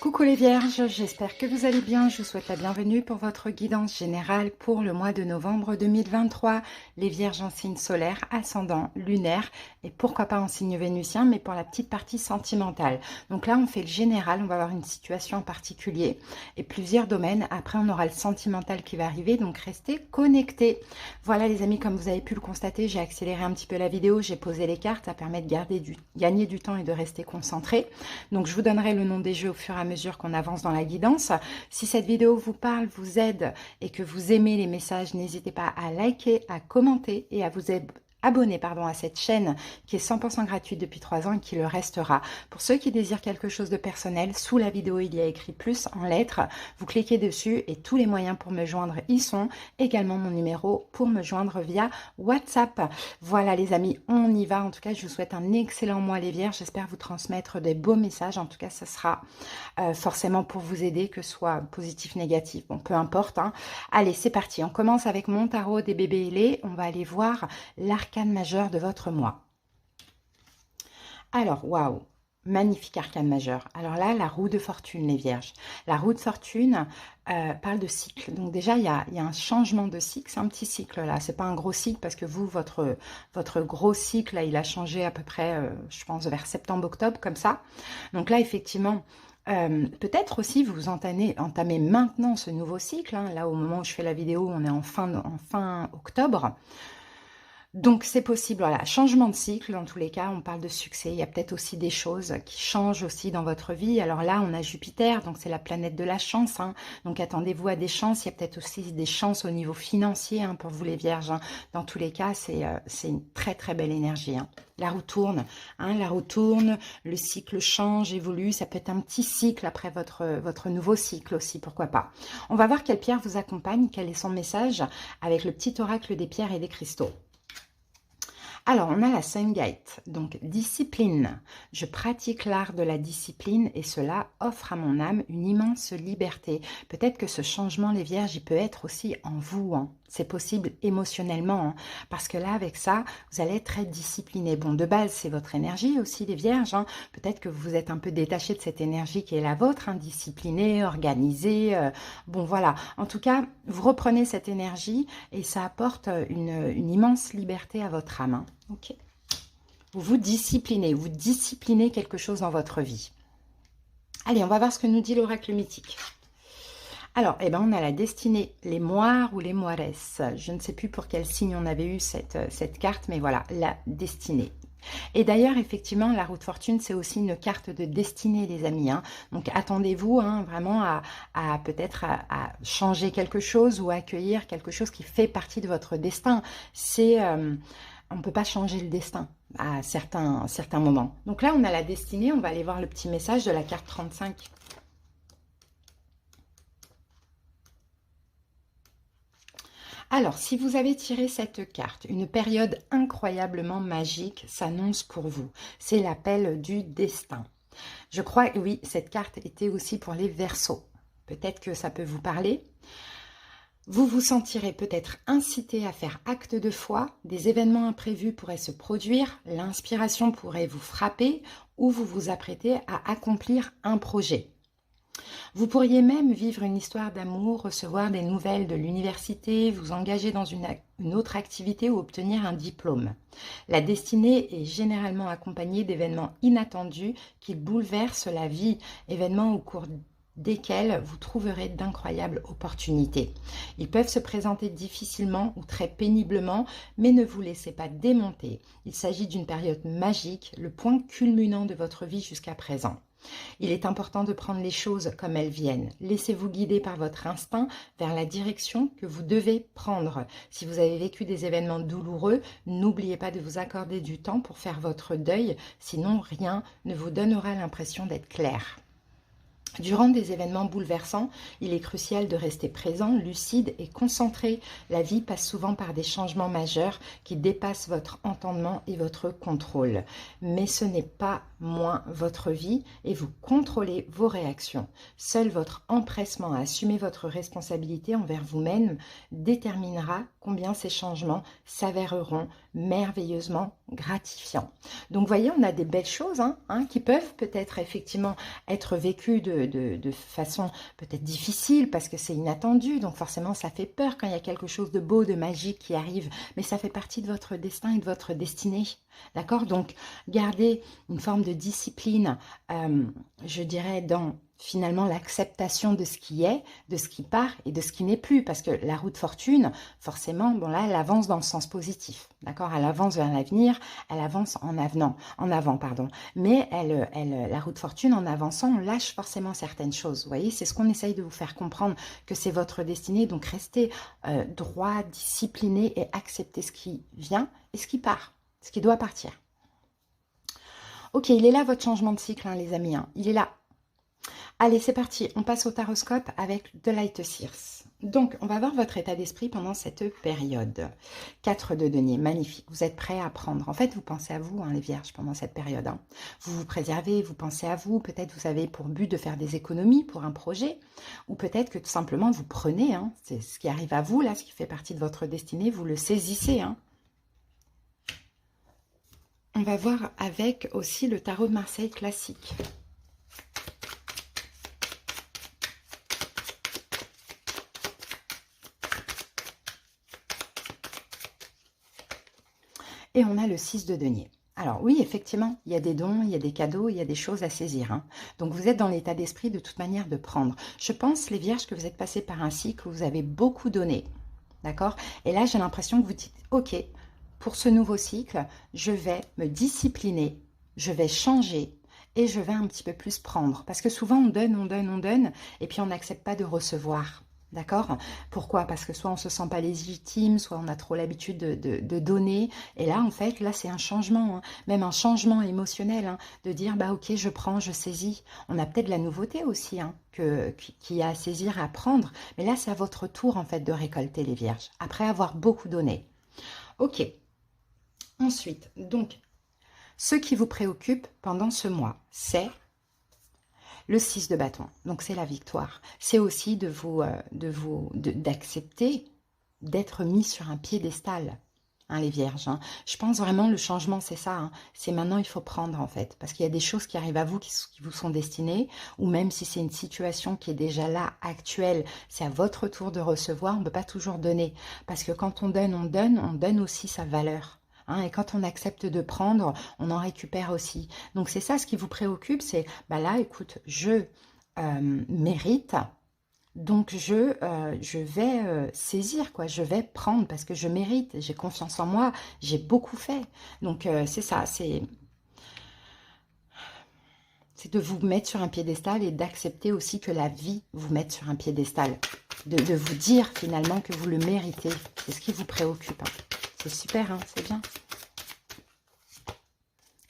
Coucou les vierges, j'espère que vous allez bien. Je vous souhaite la bienvenue pour votre guidance générale pour le mois de novembre 2023. Les vierges en signe solaire, ascendant, lunaire et pourquoi pas en signe vénusien, mais pour la petite partie sentimentale. Donc là, on fait le général, on va avoir une situation en particulier et plusieurs domaines. Après, on aura le sentimental qui va arriver, donc restez connectés. Voilà les amis, comme vous avez pu le constater, j'ai accéléré un petit peu la vidéo, j'ai posé les cartes, ça permet de gagner du temps et de rester concentré. Donc je vous donnerai le nom des jeux au fur et à mesure qu'on avance dans la guidance. Si cette vidéo vous parle, vous aide et que vous aimez les messages, n'hésitez pas à liker, à commenter et à vous abonner à cette chaîne qui est 100% gratuite depuis 3 ans et qui le restera. Pour ceux qui désirent quelque chose de personnel, sous la vidéo il y a écrit plus en lettres, vous cliquez dessus et tous les moyens pour me joindre y sont, également mon numéro pour me joindre via WhatsApp. Voilà les amis, on y va. En tout cas, je vous souhaite un excellent mois les vierges, j'espère vous transmettre des beaux messages. En tout cas, ce sera forcément pour vous aider, que ce soit positif, négatif, bon peu importe, hein. Allez, c'est parti, on commence avec mon tarot des bébés ailés. On va aller voir l'arcane majeur de votre mois. Alors, waouh, magnifique arcane majeur. Alors là, la roue de fortune, les vierges. La roue de fortune parle de cycle. Donc déjà, il y a un changement de cycle. C'est un petit cycle là. C'est pas un gros cycle parce que vous, votre gros cycle, là, il a changé à peu près, je pense, vers septembre-octobre, comme ça. Donc là, effectivement, peut-être aussi vous entamez maintenant ce nouveau cycle. Hein. Là, au moment où je fais la vidéo, on est en fin octobre. Donc c'est possible, voilà, changement de cycle, dans tous les cas, on parle de succès, il y a peut-être aussi des choses qui changent aussi dans votre vie. Alors là, on a Jupiter, donc c'est la planète de la chance, hein. Donc attendez-vous à des chances, il y a peut-être aussi des chances au niveau financier, hein, pour vous les vierges, hein. Dans tous les cas, c'est une très très belle énergie, hein. La roue tourne, hein, la roue tourne, le cycle change, évolue, ça peut être un petit cycle après votre nouveau cycle aussi, pourquoi pas. On va voir quelle pierre vous accompagne, quel est son message avec le petit oracle des pierres et des cristaux. Alors, on a la Sun-Gate, donc discipline. Je pratique l'art de la discipline et cela offre à mon âme une immense liberté. Peut-être que ce changement, les vierges, il peut être aussi en vous, hein. C'est possible émotionnellement, hein, parce que là, avec ça, vous allez être très discipliné. Bon, de base, c'est votre énergie aussi, les vierges, hein. Peut-être que vous êtes un peu détaché de cette énergie qui est la vôtre, hein, disciplinée, organisée. Bon, voilà. En tout cas, vous reprenez cette énergie et ça apporte une immense liberté à votre âme, hein. Ok. Vous disciplinez quelque chose dans votre vie. Allez, on va voir ce que nous dit l'oracle mythique. Alors, eh ben, on a la destinée, les moires ou les moiresses. Je ne sais plus pour quel signe on avait eu cette carte, mais voilà, la destinée. Et d'ailleurs, effectivement, la roue de fortune, c'est aussi une carte de destinée, les amis, hein. Donc, attendez-vous, hein, vraiment à peut-être à changer quelque chose ou à accueillir quelque chose qui fait partie de votre destin. C'est... on ne peut pas changer le destin à certains moments. Donc là, on a la destinée. On va aller voir le petit message de la carte 35. Alors, si vous avez tiré cette carte, une période incroyablement magique s'annonce pour vous. C'est l'appel du destin. Je crois, oui, cette carte était aussi pour les Verseaux. Peut-être que ça peut vous parler. Vous vous sentirez peut-être incité à faire acte de foi, des événements imprévus pourraient se produire, l'inspiration pourrait vous frapper ou vous vous apprêtez à accomplir un projet. Vous pourriez même vivre une histoire d'amour, recevoir des nouvelles de l'université, vous engager dans une autre activité ou obtenir un diplôme. La destinée est généralement accompagnée d'événements inattendus qui bouleversent la vie, événements au cours desquels vous trouverez d'incroyables opportunités. Ils peuvent se présenter difficilement ou très péniblement, mais ne vous laissez pas démonter. Il s'agit d'une période magique, le point culminant de votre vie jusqu'à présent. Il est important de prendre les choses comme elles viennent. Laissez-vous guider par votre instinct vers la direction que vous devez prendre. Si vous avez vécu des événements douloureux, n'oubliez pas de vous accorder du temps pour faire votre deuil, sinon rien ne vous donnera l'impression d'être clair. Durant des événements bouleversants, il est crucial de rester présent, lucide et concentré. La vie passe souvent par des changements majeurs qui dépassent votre entendement et votre contrôle. Mais ce n'est pas moins votre vie et vous contrôlez vos réactions. Seul votre empressement à assumer votre responsabilité envers vous-même déterminera combien ces changements s'avéreront merveilleusement gratifiants. Donc, vous voyez, on a des belles choses qui peuvent peut-être effectivement être vécues de façon peut-être difficile parce que c'est inattendu. Donc, forcément, ça fait peur quand il y a quelque chose de beau, de magique qui arrive. Mais ça fait partie de votre destin et de votre destinée. D'accord? Donc, gardez une forme de discipline, je dirais, dans finalement l'acceptation de ce qui est, de ce qui part et de ce qui n'est plus. Parce que la roue de fortune, forcément, bon là, elle avance dans le sens positif. D'accord? Elle avance vers l'avenir, elle avance en avant, pardon. Mais la roue de fortune, en avançant, on lâche forcément certaines choses. Vous voyez, c'est ce qu'on essaye de vous faire comprendre, que c'est votre destinée. Donc, restez droit, discipliné et acceptez ce qui vient et ce qui part, ce qui doit partir. Ok, il est là votre changement de cycle, les amis. Il est là. Allez, c'est parti. On passe au taroscope avec The Light Seers. Donc, on va voir votre état d'esprit pendant cette période. 4 de denier, magnifique. Vous êtes prêts à prendre. En fait, vous pensez à vous, les vierges, pendant cette période. Vous vous préservez, vous pensez à vous. Peut-être vous avez pour but de faire des économies pour un projet. Ou peut-être que tout simplement, vous prenez. C'est ce qui arrive à vous, là, ce qui fait partie de votre destinée. Vous le saisissez. On va voir avec aussi le tarot de Marseille classique. Et on a le 6 de denier. Alors oui, effectivement, il y a des dons, il y a des cadeaux, il y a des choses à saisir. Donc vous êtes dans l'état d'esprit de toute manière de prendre. Je pense, les vierges, que vous êtes passés par un cycle où vous avez beaucoup donné. D'accord? Et là, j'ai l'impression que vous dites, ok, pour ce nouveau cycle, je vais me discipliner, je vais changer et je vais un petit peu plus prendre. Parce que souvent, on donne, et puis on n'accepte pas de recevoir. D'accord? Pourquoi? Parce que soit on ne se sent pas légitime, soit on a trop l'habitude de donner. Et là, en fait, là, c'est un changement, même un changement émotionnel, de dire, bah ok, je prends, je saisis. On a peut-être de la nouveauté aussi, qui a à saisir, à prendre. Mais là, c'est à votre tour, en fait, de récolter les vierges, après avoir beaucoup donné. Ok. Ensuite, donc, ce qui vous préoccupe pendant ce mois, c'est le 6 de bâton. Donc, c'est la victoire. C'est aussi d'accepter d'être mis sur un piédestal, les vierges. Je pense vraiment le changement, c'est ça. C'est maintenant, il faut prendre, en fait. Parce qu'il y a des choses qui arrivent à vous, qui vous sont destinées. Ou même si c'est une situation qui est déjà là, actuelle, c'est à votre tour de recevoir. On ne peut pas toujours donner. Parce que quand on donne aussi sa valeur. Et quand on accepte de prendre, on en récupère aussi. Donc, c'est ça ce qui vous préoccupe, c'est, bah là, écoute, je mérite, donc je vais saisir, quoi. Je vais prendre parce que je mérite, j'ai confiance en moi, j'ai beaucoup fait. Donc, c'est ça, c'est de vous mettre sur un piédestal et d'accepter aussi que la vie vous mette sur un piédestal. De vous dire finalement que vous le méritez. C'est ce qui vous préoccupe. C'est super, c'est bien.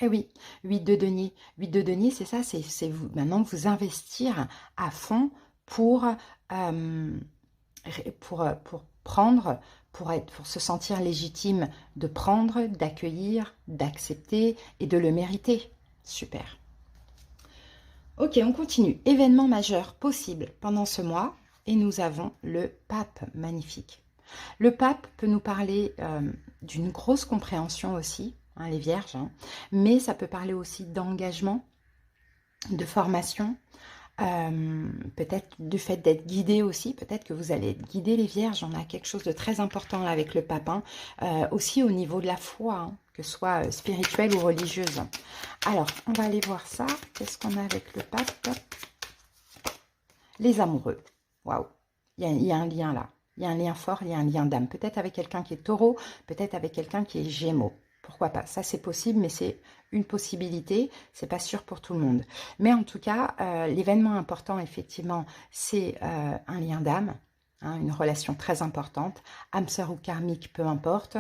Eh oui, 8 de denier. 8 de denier, c'est ça, c'est vous maintenant vous investir à fond pour prendre, pour se sentir légitime de prendre, d'accueillir, d'accepter et de le mériter. Super. Ok, on continue. Événement majeur possible pendant ce mois. Et nous avons le pape magnifique. Le pape peut nous parler d'une grosse compréhension aussi, les vierges, mais ça peut parler aussi d'engagement, de formation, peut-être du fait d'être guidé aussi, peut-être que vous allez guider les vierges. On a quelque chose de très important là avec le pape, aussi au niveau de la foi, que ce soit spirituelle ou religieuse. Alors, on va aller voir ça. Qu'est-ce qu'on a avec le pape? Les amoureux. Waouh, il y a un lien là. Il y a un lien fort, il y a un lien d'âme. Peut-être avec quelqu'un qui est taureau, peut-être avec quelqu'un qui est gémeaux. Pourquoi pas? Ça, c'est possible, mais c'est une possibilité. C'est pas sûr pour tout le monde. Mais en tout cas, l'événement important, effectivement, c'est un lien d'âme, une relation très importante, âme sœur ou karmique, peu importe.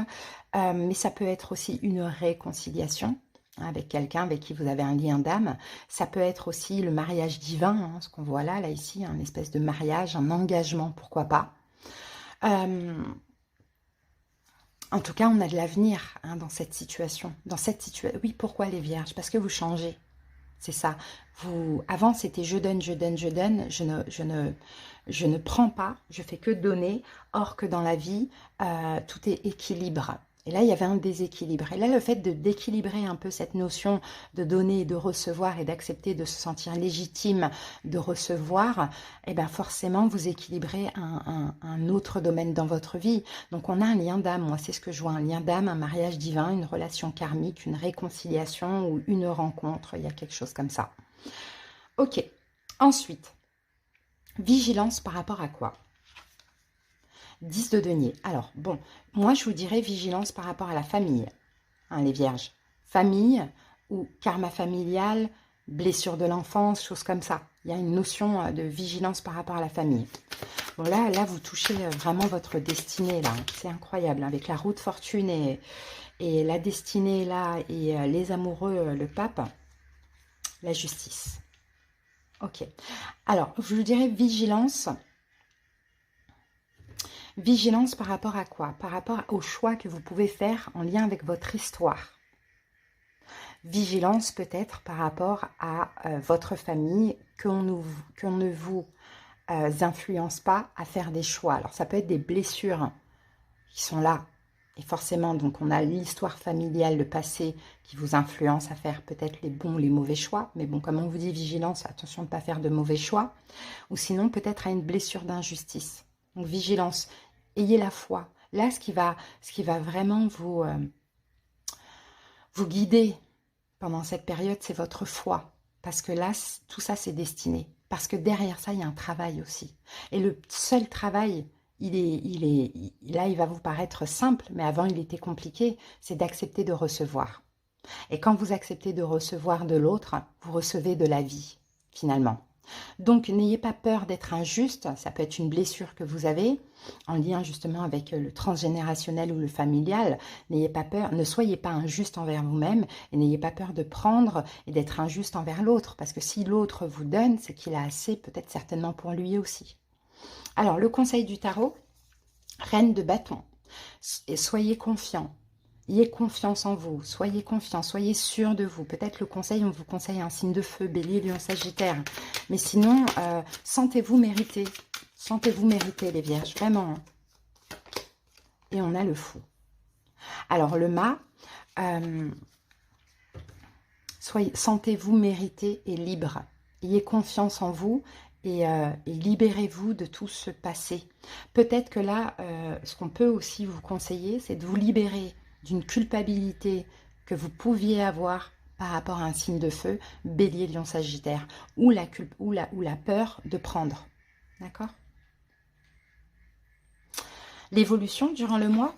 Mais ça peut être aussi une réconciliation avec quelqu'un avec qui vous avez un lien d'âme. Ça peut être aussi le mariage divin, ce qu'on voit là ici, une espèce de mariage, un engagement, pourquoi pas. En tout cas, on a de l'avenir dans cette situation. Oui, pourquoi les vierges? Parce que vous changez. C'est ça. Avant, c'était je donne, je donne, je donne, je ne prends pas, je fais que donner. Or que dans la vie, tout est équilibre. Et là, il y avait un déséquilibre. Et là, le fait d'équilibrer un peu cette notion de donner et de recevoir et d'accepter de se sentir légitime de recevoir, eh bien forcément, vous équilibrez un autre domaine dans votre vie. Donc, on a un lien d'âme. Moi, c'est ce que je vois. Un lien d'âme, un mariage divin, une relation karmique, une réconciliation ou une rencontre. Il y a quelque chose comme ça. Ok. Ensuite, vigilance par rapport à quoi? 10 de denier. Alors, bon, moi, je vous dirais vigilance par rapport à la famille, hein, les vierges. Famille ou karma familial, blessure de l'enfance, choses comme ça. Il y a une notion de vigilance par rapport à la famille. Bon, là vous touchez vraiment votre destinée, là. C'est incroyable, hein, avec la roue de fortune et la destinée, là, et les amoureux, le pape, la justice. Ok. Alors, je vous dirais vigilance. Vigilance par rapport à quoi? Par rapport aux choix que vous pouvez faire en lien avec votre histoire. Vigilance peut-être par rapport à votre famille, qu'on ne vous influence pas à faire des choix. Alors ça peut être des blessures qui sont là. Et forcément, donc on a l'histoire familiale, le passé qui vous influence à faire peut-être les bons ou les mauvais choix. Mais bon, comme on vous dit vigilance, attention de ne pas faire de mauvais choix. Ou sinon peut-être à une blessure d'injustice. Donc vigilance. Ayez la foi. Là, ce qui va vraiment vous guider pendant cette période, c'est votre foi. Parce que là, tout ça, c'est destiné. Parce que derrière ça, il y a un travail aussi. Et le seul travail, là, il va vous paraître simple, mais avant, il était compliqué, c'est d'accepter de recevoir. Et quand vous acceptez de recevoir de l'autre, vous recevez de la vie, finalement. Donc, n'ayez pas peur d'être injuste. Ça peut être une blessure que vous avez en lien justement avec le transgénérationnel ou le familial. N'ayez pas peur, ne soyez pas injuste envers vous-même et n'ayez pas peur de prendre et d'être injuste envers l'autre. Parce que si l'autre vous donne, c'est qu'il a assez, peut-être certainement pour lui aussi. Alors, le conseil du tarot, reine de bâton. Et soyez confiant. Ayez confiance en vous, soyez confiant, soyez sûr de vous. Peut-être le conseil, on vous conseille un signe de feu, bélier, lion, sagittaire. Mais sinon, sentez-vous mériter. Sentez-vous mériter, les vierges, vraiment. Et on a le fou. Alors, le mât, sentez-vous mériter et libre. Ayez confiance en vous et libérez-vous de tout ce passé. Peut-être que là, ce qu'on peut aussi vous conseiller, c'est de vous libérer d'une culpabilité que vous pouviez avoir par rapport à un signe de feu, bélier, lion, sagittaire, ou la peur de prendre. D'accord? L'évolution durant le mois,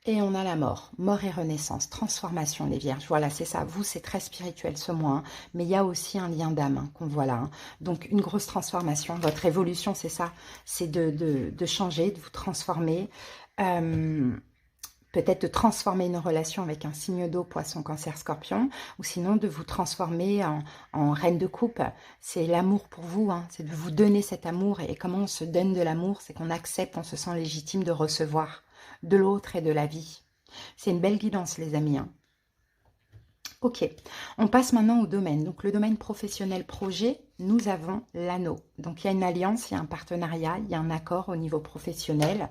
et on a la mort. Mort et renaissance, transformation, les vierges. Voilà, c'est ça. Vous, c'est très spirituel ce mois, hein, mais il y a aussi un lien d'âme hein, qu'on voit là. Hein. Donc, une grosse transformation. Votre évolution, c'est ça. C'est de changer, de vous transformer. Peut-être de transformer une relation avec un signe d'eau, poisson, cancer, scorpion, ou sinon de vous transformer en reine de coupe. C'est l'amour pour vous, hein, c'est de vous donner cet amour. Et comment on se donne de l'amour, c'est qu'on accepte, on se sent légitime de recevoir de l'autre et de la vie. C'est une belle guidance, les amis. Hein. Ok, on passe maintenant au domaine. Donc le domaine professionnel projet, nous avons l'anneau. Donc il y a une alliance, il y a un partenariat, il y a un accord au niveau professionnel.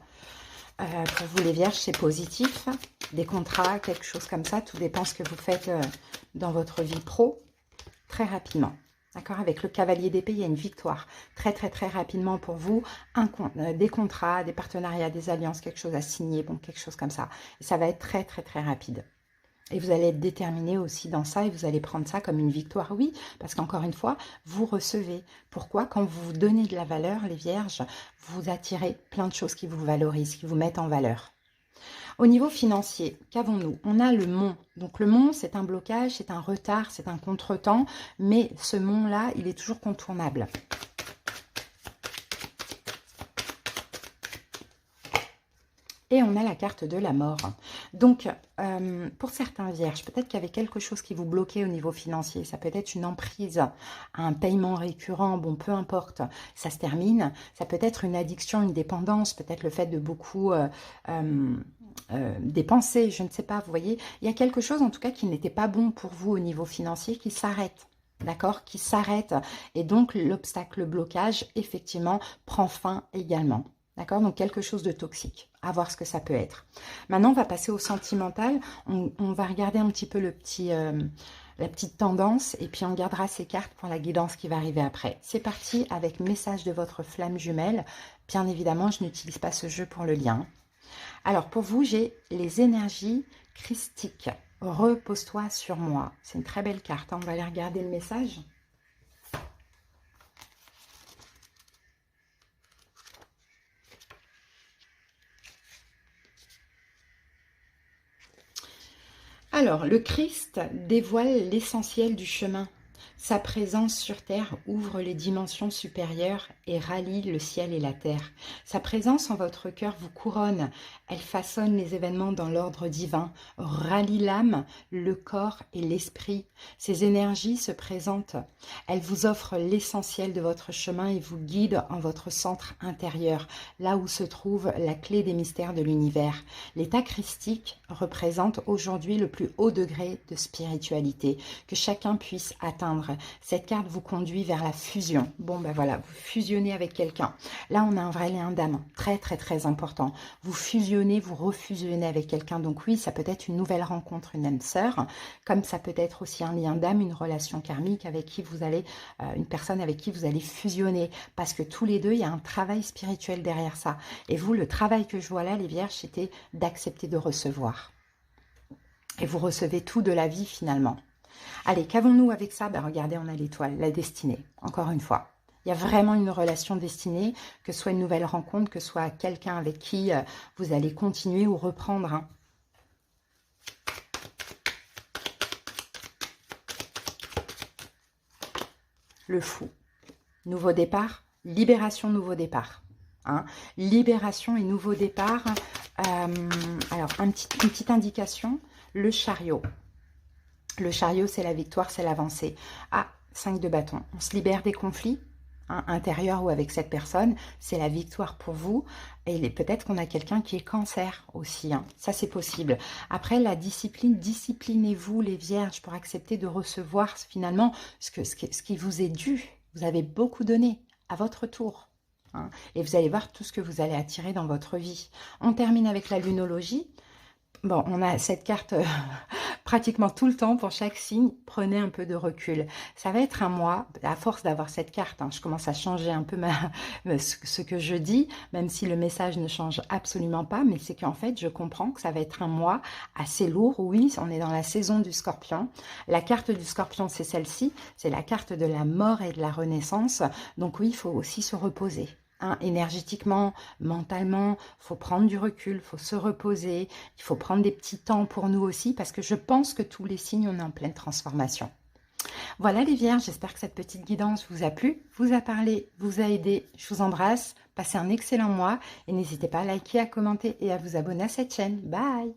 Pour vous les vierges, c'est positif. Des contrats, quelque chose comme ça. Tout dépend ce que vous faites dans votre vie pro. Très rapidement. D'accord? Avec le cavalier d'épée, il y a une victoire. Très, très, très rapidement pour vous. Des contrats, des partenariats, des alliances, quelque chose à signer. Bon, quelque chose comme ça. Et ça va être très, très, très rapide. Et vous allez être déterminé aussi dans ça et vous allez prendre ça comme une victoire. Oui, parce qu'encore une fois, vous recevez. Pourquoi? Quand vous vous donnez de la valeur, les vierges, vous attirez plein de choses qui vous valorisent, qui vous mettent en valeur. Au niveau financier, qu'avons-nous? On a le mont. Donc le mont, c'est un blocage, c'est un retard, c'est un contretemps. Mais ce mont-là, il est toujours contournable. Et on a la carte de la mort. Donc, pour certains vierges, peut-être qu'il y avait quelque chose qui vous bloquait au niveau financier. Ça peut être une emprise, un paiement récurrent, bon, peu importe, ça se termine. Ça peut être une addiction, une dépendance, peut-être le fait de beaucoup dépenser, je ne sais pas, vous voyez. Il y a quelque chose, en tout cas, qui n'était pas bon pour vous au niveau financier, qui s'arrête. d'accord, qui s'arrête. Et donc, l'obstacle, le blocage, effectivement, prend fin également. D'accord? Donc, quelque chose de toxique. À voir ce que ça peut être. Maintenant, on va passer au sentimental. On va regarder un petit peu la petite tendance et puis on gardera ces cartes pour la guidance qui va arriver après. C'est parti avec message de votre flamme jumelle. Bien évidemment, je n'utilise pas ce jeu pour le lien. Alors, pour vous, j'ai les énergies christiques. Repose-toi sur moi. C'est une très belle carte. On va aller regarder le message. Alors, le Christ dévoile l'essentiel du chemin. Sa présence sur terre ouvre les dimensions supérieures et rallie le ciel et la terre. Sa présence en votre cœur vous couronne. Elle façonne les événements dans l'ordre divin, rallie l'âme, le corps et l'esprit. Ces énergies se présentent. Elles vous offrent l'essentiel de votre chemin et vous guident en votre centre intérieur, là où se trouve la clé des mystères de l'univers. L'état christique représente aujourd'hui le plus haut degré de spiritualité que chacun puisse atteindre. Cette carte vous conduit vers la fusion. Bon, ben voilà, vous fusionnez avec quelqu'un. Là, on a un vrai lien d'âme, très, très, très important. Vous fusionnez, vous refusionnez avec quelqu'un. Donc oui, ça peut être une nouvelle rencontre, une âme sœur, comme ça peut être aussi un lien d'âme, une relation karmique avec qui vous allez, une personne avec qui vous allez fusionner. Parce que tous les deux, il y a un travail spirituel derrière ça. Et vous, le travail que je vois là, les vierges, c'était d'accepter de recevoir. Et vous recevez tout de la vie finalement. Allez, qu'avons-nous avec ça? Ben, regardez, on a l'étoile, la destinée, encore une fois. Il y a vraiment une relation destinée, que ce soit une nouvelle rencontre, que ce soit quelqu'un avec qui vous allez continuer ou reprendre. Hein. Le fou. Nouveau départ, libération, nouveau départ. Hein. Libération et nouveau départ. Alors, une petite indication, le chariot. Le chariot, c'est la victoire, c'est l'avancée. Ah, 5 de bâton. On se libère des conflits, hein, intérieurs ou avec cette personne. C'est la victoire pour vous. Et peut-être qu'on a quelqu'un qui est cancer aussi. Hein. Ça, c'est possible. Après, la discipline, disciplinez-vous les vierges pour accepter de recevoir finalement ce qui vous est dû. Vous avez beaucoup donné à votre tour. Hein, et vous allez voir tout ce que vous allez attirer dans votre vie. On termine avec la lunologie. Bon, on a cette carte pratiquement tout le temps pour chaque signe. Prenez un peu de recul. Ça va être un mois, à force d'avoir cette carte, hein, je commence à changer un peu ce que je dis, même si le message ne change absolument pas, mais c'est qu'en fait, je comprends que ça va être un mois assez lourd. Oui, on est dans la saison du Scorpion. La carte du Scorpion, c'est celle-ci. C'est la carte de la mort et de la renaissance. Donc oui, il faut aussi se reposer. Hein, énergétiquement, mentalement, il faut prendre du recul, il faut se reposer, il faut prendre des petits temps pour nous aussi, parce que je pense que tous les signes, on est en pleine transformation. Voilà les vierges, j'espère que cette petite guidance vous a plu, vous a parlé, vous a aidé. Je vous embrasse, passez un excellent mois et n'hésitez pas à liker, à commenter et à vous abonner à cette chaîne. Bye!